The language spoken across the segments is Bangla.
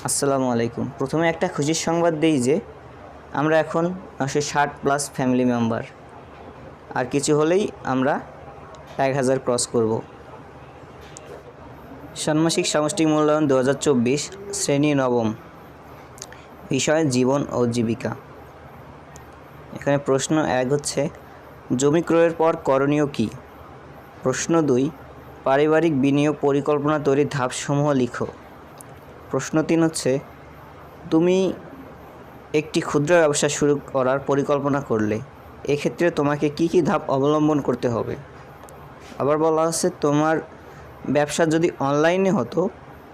আসসালামু আলাইকুম। প্রথমে একটা খুশির সংবাদ দেই যে আমরা এখন 960+ ফ্যামিলি মেম্বার, আর কিছু হলেই আমরা 1000 ক্রস করব। ষান্মাসিক সামষ্টিক মূল্যায়ন 2024, শ্রেণী নবম, বিষয় জীবন ও জীবিকা। এখানে প্রশ্ন 1 হচ্ছে, জমি ক্রয়ের পর করণীয় কী? প্রশ্ন 2, পারিবারিক বিনিয়োগ পরিকল্পনা তৈরির ধাপসমূহ লিখো। প্রশ্ন 3 হচ্ছে, তুমি একটি ক্ষুদ্র ব্যবসা শুরু করার পরিকল্পনা করলে, এক্ষেত্রে তোমাকে কি কি ধাপ অবলম্বন করতে হবে। আবার বলা আছে, তোমার ব্যবসা যদি অনলাইনে হতো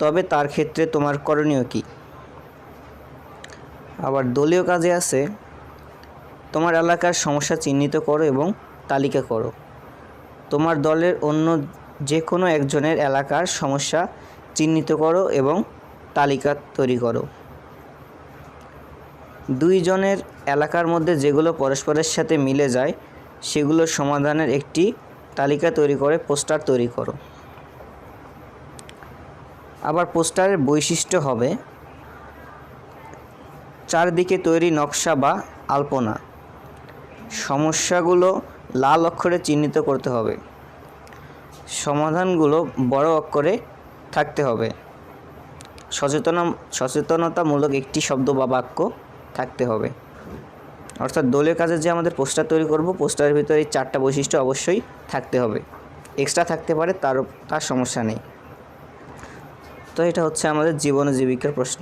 তবে তার ক্ষেত্রে তোমার করণীয় কী। আবার দলীয় কাজে আছে, তোমার এলাকার সমস্যা চিহ্নিত করো এবং তালিকা করো। তোমার দলের অন্য যে কোনো একজনের এলাকার সমস্যা চিহ্নিত করো এবং তালিকা তৈরি করো। 2 জনের এলাকার মধ্যে যেগুলো পরস্পরের সাথে মিলে যায় সেগুলোর সমাধানের একটি তালিকা তৈরি করে পোস্টার তৈরি করো। আবার পোস্টারের বৈশিষ্ট্য হবে চারদিকে তৈরি নকশা বা আলপনা। সমস্যাগুলো লাল অক্ষরে চিহ্নিত করতে হবে। সমাধানগুলো বড় অক্ষরে থাকতে হবে। সচেতনতামূলক একটি শব্দ বা বাক্য থাকতে হবে। অর্থাৎ দলীয় কাজে যে আমাদের পোস্টার তৈরি করব, পোস্টারের ভিতরে এই 4টা বৈশিষ্ট্য অবশ্যই থাকতে হবে। এক্সট্রা থাকতে পারে, তার সমস্যা নেই। তো এটা হচ্ছে আমাদের জীবন ও জীবিকার প্রশ্ন।